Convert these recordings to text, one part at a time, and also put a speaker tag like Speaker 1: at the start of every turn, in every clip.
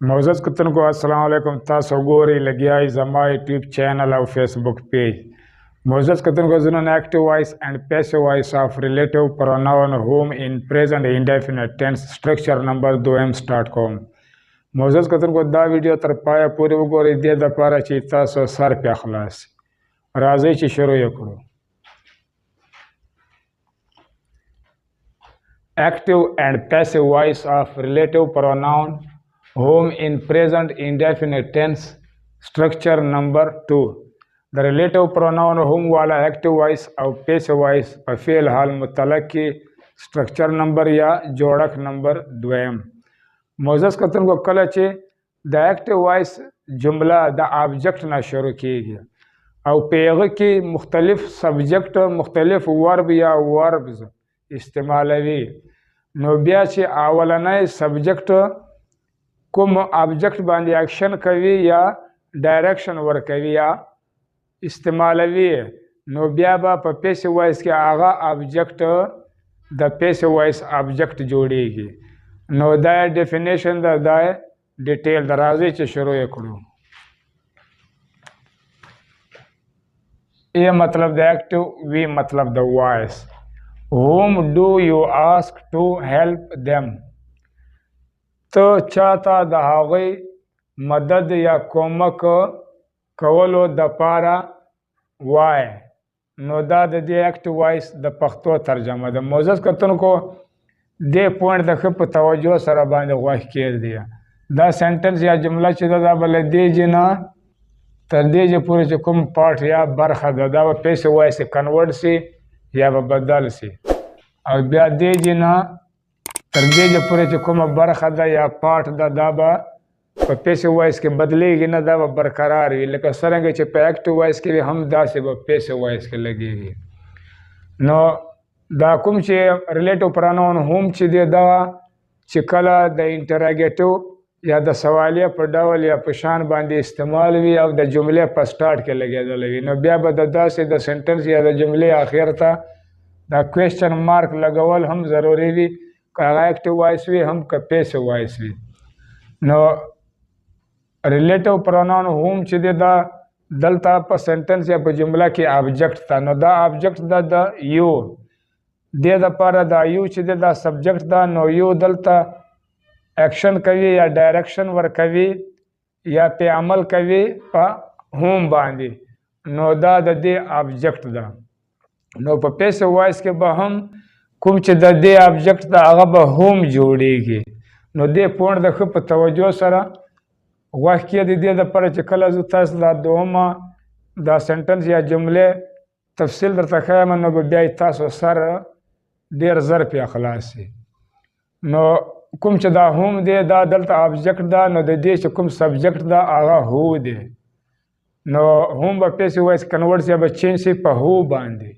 Speaker 1: معزز کتونکو السلام علیکم. تاسو ګورئ لګیا زما یوټیوب چینل او فیسبوک پیج. معزز کتونکو زه نن ایکټیو وایس اینڈ پیسیو وایس آف ریلیټیو پروناون هوم ان پریزنٹ انډیفینټ ټینس سټرکچر نمبر 2 سٹارټ کوم. معزز کتونکو دا ویډیو تر پایه پورې وګورئ دې دپاره چې تاسو سر پې خلاص شي. راځئ چې شروع یې کړو. Active and passive voice of relative pronoun whom in present indefinite tense structure number 2. The relative pronoun whom والا active voice او passive voice په فعل حال متعلق کې structure number یا جوړک نمبر 2. معزز کتونکو کله چې د active voice جمله د object نه شروع کیږي او په هغه کې مختلف subject مختلف verb یا verbs استعمالوي، نو بیا چې اولنی سبجیکټ کوم ابجیکټ باندې اکشن کوي یا ډایرکشن ورکوي یا استعمالوي، نو بیا به په پیسیو وایس کې هغه ابجیکټ د پیسیو وایس ابجیکټ جوړیږي. نو دا ډیفینیشن ده، دا ډیټیل ده. راځئ چې شروع یې کړو. ای مطلب د ایکټیو، وی مطلب د وایس. Whom do you ask to help them؟ ته چاته د هغوی مدد یا کومک کولو دپاره وایې، نو دا د دې ایکټیو وایس د پښتو ترجمه ده. معزز کتونکو دې پوینټ د ښه په توجه سره باندې غوږ کېږدئ. دا سینټنس یا جمله چې ده دا به له دې ځای نه تر دې ځای پورې چې کوم پارټ یا برخه ده دا به پیسیو وایس کنورټ سي یا به بدل سي، او بیا دې ځای نه تر دې ځای پورې چې کومه برخه ده یا پارټ ده دا به په پیسیو وایس کې بدلیږي نه، دا به برقرار وي. لکه څرنګه چې په ایکټیو وایس کې هم داسې به پیسیو وایس کې لګېږي. نو دا کوم چې ریلیټیو پروناون هم چې دی دا چې کله د انټراګیټیو یا د سوالیه په ډول یا په شان باندې استعمال وي او د جملې په سټارټ کې لګېدلی وي، نو بیا به د داسې د سنټنس یا د جملې آخر ته دا کوېشچن مارک لګول هم ضروري وي، که هغه ایکټیو وایس وي هم که پیسیو وایس وي. نو ریلیټیو پروناون هم چې دی دا دلته په سنټنس یا په جمله کې ابجیکټ ته، نو دا ابجیکټ ده د یو. دې دپاره دا یو چې دی دا سبجیکټ ده، نو یو دلته ایکشن کوي یا ډایرکشن ورکوي یا پې عمل کوي په هم باندې، نو دا د دې ابجیکټ ده. نو په پیسیو وایس کې به هم کوم چې د دې ابجیکټ ده هغه به هم جوړیږي. نو دې پوینټ د ښه په توجه سره غوږ کېږدئ دې دپاره چې کله زه تاسو دا دومه دا سنټنس یا جملې تفصیل درته ښیم نو به بیا تاسو سر ډېر زر پې خلاص شي. نو کوم چې دا هم دی دا دلته ابجیکټ ده، نو د دې چې کوم سبجیکټ ده هغه هو دی، نو هم به پیسیو وایس کنورټ یا به چینج شي په هو باندې.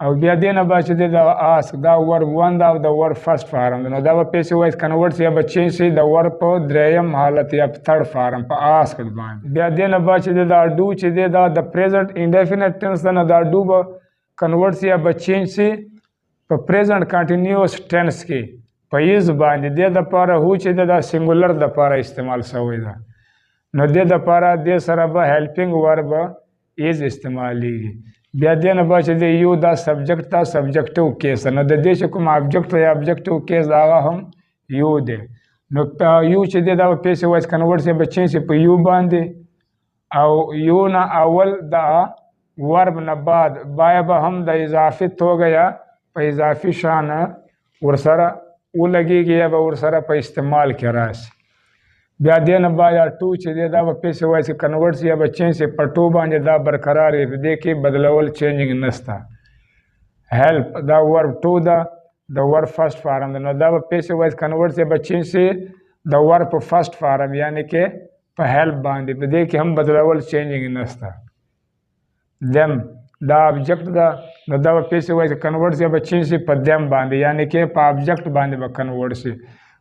Speaker 1: او بیا دې نه بعد چې دی دا آسک دا ورب 1 ده او د ورب فرسټ فارم ده، نو دا به پیسیو وایس کنورټ یا به چینج شي د ورب په دریم حالت یا په تھرډ فارم په آسک باندې. بیا دې نه بعد چې دی دا ډو چې دی دا د پریزنټ انډیفینټ ټینس ده، نو دا ډو به کنورټ یا به چینج شي په پریزنټ کنټینیوس ټینس کې په ایز باندې. دې دپاره هو چې دی دا سنګولر دپاره استعمال شوی ده، نو دې دپاره دې سره به هیلپینګ ورب ایز استعمالیږي. بیا دې نه بعد چې دی یو دا سبجیکټ ته سبجیکټیو کیس ده، نو د دې چې کوم ابجیکټ یا ابجیکټیو کیس ده هغه هم یو دی. نو یو چې دی دا به پیسیو وایس کنورټ یا به چینج شي په یو باندې، او یو نه اول دا ورب نه بعد باید به هم د اضافي توګه یا په اضافي شان ورسره ولګېږي یا به ورسره په استعمال کې راشي. بیا دې نه بعد یا ټو چې دی دا به پیسیو وایس کنورټ یا به چینج شي په ټو باندې، دا برقرار وي، په دې کې بدلول چینجنګ نشته. هیلپ دا ورب ټو ده د ورب فرسټ فارم ده، نو دا به پیسیو وایس کنورټ یا به چینج شي د ورب په فرسټ فارم یعنی کې په هیلپ باندې، په دې کې هم بدلول چینجنګ نشته. دم دا ابجیکټ ده، نو دا به پیسیو وایس کنورټ یا به چینج شي په دم باندې یعنی کې په ابجیکټ باندې به کنورټ شي،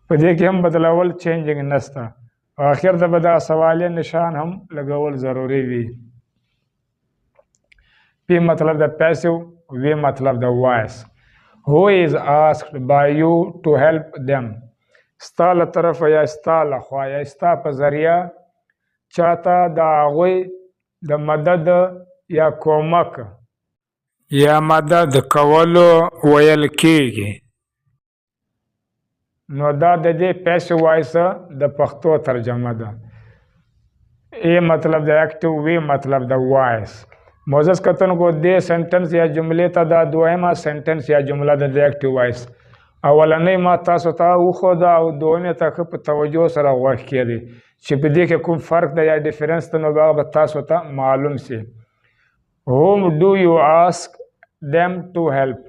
Speaker 1: په دې کې هم بدلول چینجنګ نشته. آخر ته به دا سوالیه نشان هم لګول ضروري وي. پی مطلب د پیسیو، وی مطلب د وایس. Who is asked by you to help them؟ ستا له طرفه یا ستا له خوا یا ستا په ذریعه چاته د هغوی د مدد یا کومک یا مدد کولو ویل کیږي. نو دا د دې پیسو وایس د پښتو ترجمه ده. ای مطلب د ایکټیو، وی مطلب د وایس. معزز کتونکو دې سنټنس یا جملې ته دا دویمه سنټنس یا جمله ده د ایکټیو وایس. اولنۍ ما تاسو ته وښوده او دویمې ته ښه په توجه سره غوږ کېدئ چې په دې کې کوم فرق ده یا ډیفرنس ده، نو هغه به تاسو ته معلوم سي. whom do you ask them to help؟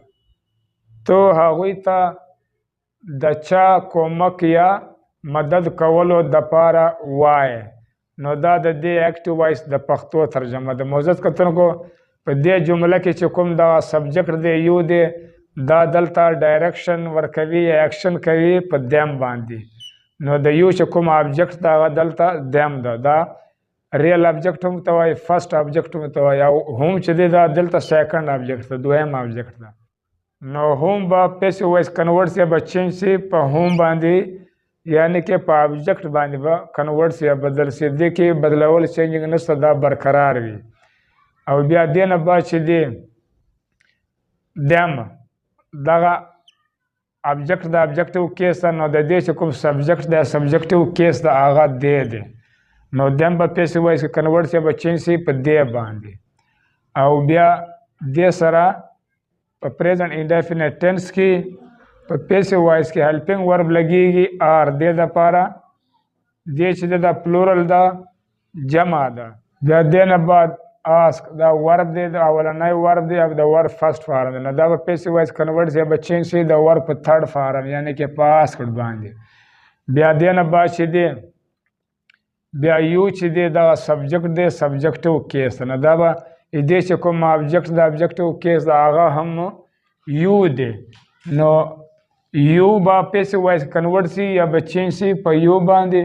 Speaker 1: تو هغوی ته د چا کومک یا مدد کولو دپاره وایې. نو دا د دې ایکټیو وایس د پښتو ترجمه ده. معزز کتونکو په دې جمله کې چې کوم دغه سبجیکټ دی یو دی، دا دلته ډایرکشن ورکوي یا ایکشن کوي په دیم باندې. نو د یو چې کوم آبجیکټ ده هغه دلته دیم ده. دا ریل آبجیکټ هم ته وایي، فرسټ آبجیکټ هم ته وایي، او هم چې دی دا دلته سیکنډ آبجیکټ ده، دویم آبجیکټ ده. نو هم به پیسو وایس کنورټ سي، به چینج سي په هم باندې، یعنی کې په آبجیکټ باندې به کنورټ سي یا بدل سي. دې کې بدلول چینجنګ نشته، دا برقرار وي. او بیا دې نه بعد چې دی دیم دغه آبجیکټ د آبجیکټیو کیس ده، نو د دې چې کوم سبجیکټ دی سبجیکټیو کیس ده هغه دی دی. نو دیم به پیسو وایس کنورټ سي، به چینج سي په دی باندې. او بیا دې سره په پریزنټ انډیفینټ ټینس کې په پیسو وایس کې هیلپینګ ورب لګیږي آر دې دپاره. دې چې د پلورل ده جمع ده. بیا دې نه بعد آسک دا ورب دی، د اولنی ورب دی او د ورب فرسټ فارم دی. نو دا به پیسو وایس کنورټ سي، به چینج سي د ورب په تھرډ فارم یعنی کې په آسکډ باندې. بیا دې نه بعد چې دی بیا یو چې دی دغه سبجیکټ دی سبجیکټیو کیس ده. نو دا به دې چې کوم آبجیکټ د آبجیکټیو کیس ده هغه هم یو دی. نو یو به پیسو وایس کنورټ سي یا به چینج سي په یو باندې،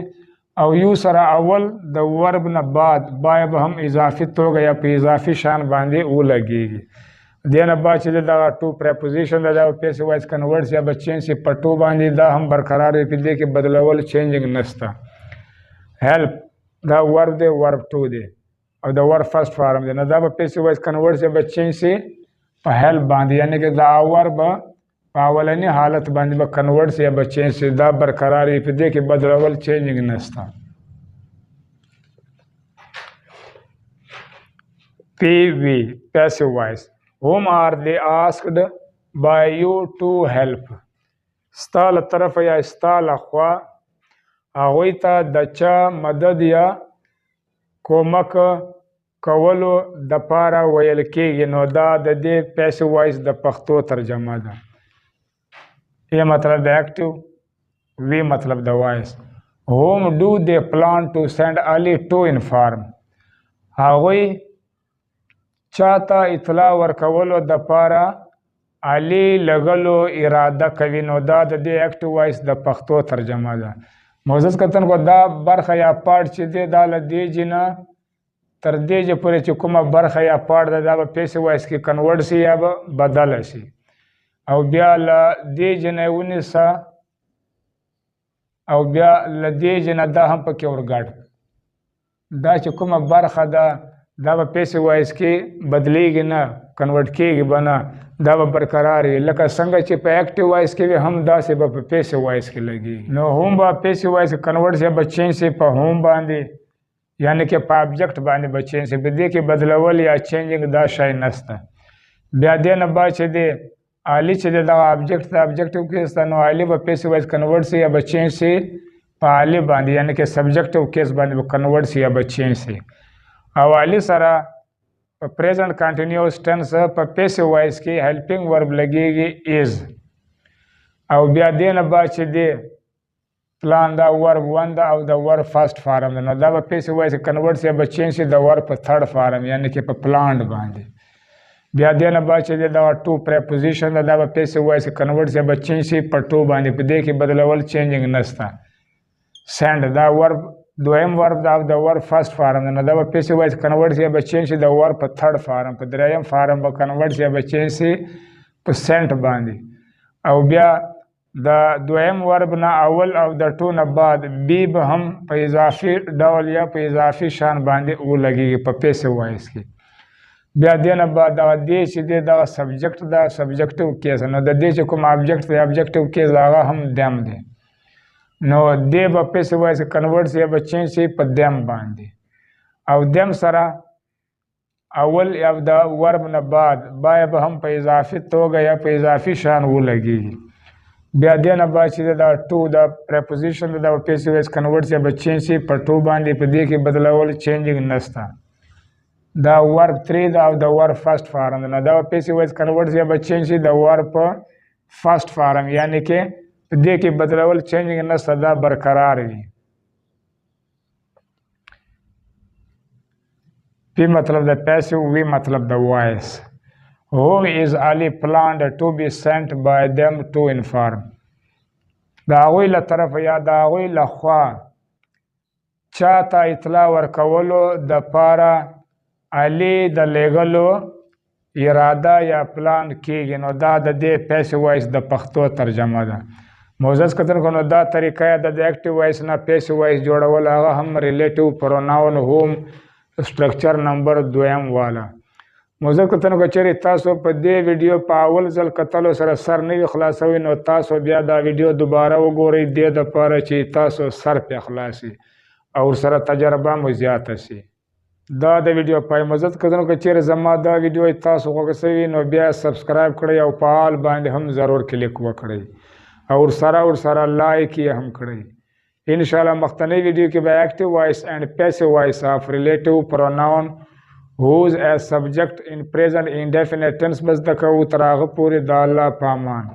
Speaker 1: او یو سره اول د ورب نه بعد باید به هم اضافي توګه یا په اضافي شان باندې ولګیږي. دې نه بعد چې دغه ټو پریپوزیشن ده دا به پیسو وایس کنورټ سي یا به چینج سي په ټو باندې، دا هم برقرار وي، په دې کې بدلول چینجنګ نشته. هیلپ دا ورب دی، ورب ټو دی او د ورب فرسټ فارم دی. نو دا به پیسو وایس کنورټ سي یا به چینج سي په هیلپ باندې، یعنی کې دا ورب په اولنی حالت باندې به کنورټ سي یا به چینج سي، دا برقرار وي، په دې کې بدلول چینجنګ نشته. پی وی پیسو وایس whom are they asked by you to help؟ ستا له طرفه یا ستا له خوا هغوی ته د چا مدد یا کومک کولو دپاره ویل کیږي. نو دا د دې پیسو وایس د پښتو ترجمه ده. ای مطلب د ایکټیو، وی مطلب د وایس. whom do they plan to send early to inform؟ هغوی چاته اطلاع ورکولو دپاره علي لګلو اراده کوي. نو دا د دې ایکټیو وایس د پښتو ترجمه ده. معزز کتونکو دا برخه یا پارټ چې دی دا له دې جې نه تر دې جې پورې چې کومه برخه یا پارټ ده دا به پیسو وایس کې کنورټ سي یا به بدله سي. او بیا له دې جې نه ونیسه او بیا له دې جې نه دا هم پکې ورګډ. دا چې کومه برخه ده دا به پیسو وایس کې بدلیږي نه، کنورټ کېږي به نه، دا به برقرار وي. لکه څنګه چې په ایکټیو وایس کې وي هم داسې به په پیسو وایس کې لګېږي. نو هم به پیسو وایس کنورټ سي به چینج سي په هم باندې، یعنی کې په آبجیکټ باندې به چینج سي، په دې کې بدلول یا چینجنګ دا شی نشته. بیا دې نه بعد چې دی علي چې دی دغه آبجیکټ د آبجیکټیو کیس ده، نو علي به پیسو وایس کنورټ سي یا به چینج سي په علي باندې، یعنی کې سبجیکټیو کیس باندې به کنورټ سي یا به چینج سي. او علي سره په پریزنټ کنټینیوس ټینس په پیسو وایس کې هیلپینګ ورب لګیږي ایز. او بیا دې نه بعد چې دی پلان دا ورب ون ده او د ورب فرسټ فارم ده. نو دا به پیسو وایس کنورټ سي یا به چینج سي د ورب په تھرډ فارم یعنی کې په پلانډ باندې. بیا دې نه بعد چې دی دا ټو پریپوزیشن ده دا به پیسو وایس کنورټ سي یا به چینج سي په ټو باندې، په دې کې بدلول چینجنګ نشته. سینډ دا ورب دویم ورب دا د ورب فرسټ فارم ده. نو دا به پیسو وایس کنورټ سي یا به چینج سي د ورب په تھرډ فارم، په دریم فارم به کنورټ سي یا به چینج سي په سینټ باندې. او بیا د دویم ورب نه اول او د ټو نه بعد بی به هم په اضافي ډول یا په اضافي شان باندې ولګېږي په پیسیو وایس کې. بیا دې نه بعد دغه دې چې دی دغه سبجیکټ ده سبجیکټیو کیس نو د دې چې کوم آبجیکټ دی آبجیکټیو کیس هغه هم دیم دی نو دې به پیسیو وایس کنورټ شي یا به چینج شي په دیم باندې او دیم سره اول یا د ورب نه بعد باید به هم په اضافي توګه یا په اضافي شان ولګېږي. بیا دې نه بعد چې دا ټو د پریپوزیشن د پیسیو وایس کنورټ شي یا به چینج شي په ټو باندې په دې کې بدلول چینجینګ نشته. دا ورب 3 دا او د ورب فرست فارم نه دا پیسیو وایس کنورټ شي یا به چینج شي د ورب په فرست فارم یعنی کې په دې کې بدلول چینجینګ نشته دا برقرار وي. پی مطلب د پیسیو وی مطلب د وایس. Whom is Ali planned to be sent by them to inform. دا هغوی له طرفه یا د هغوی له خوا چا ته اطلاع ورکولو دپاره علي د لیږلو اراده یا پلان کیږي نو دا د دې پیسیو وایس د پښتو ترجمه ده. معزز کتونکو نو دا طریقه یې د اکټیو وایس نه پیسیو وایس جوړول هغه هم ریلیټیو پروناون هوم سټرکچر نمبر 2 والا. معزز کتونکو چیرې تاسو په دې ویډیو په اول ځل کتلو سره سر نه وي خلاصوي نو تاسو بیا دا ویډیو دوباره وګورئ دې دپاره چې تاسو سر پې خلاصي او ورسره تجربه مو زیاته شي. دا د ویډیو پای معزز کتونکو چیرې زما دا ویډیو تاسو خوښه شوي نو بیا سبسکرایب کړئ او په آل باندې هم ضرور کلیک وکړئ او ورسره لایک یې هم کړئ. انشاءالله مخکنی ویډیو کې به اکټیو وایس اینڈ پیسیو وایس آف ریلیټیو پروناون whose as subject in present indefinite tense بس د کوو تر هغه پورې د الله په امان.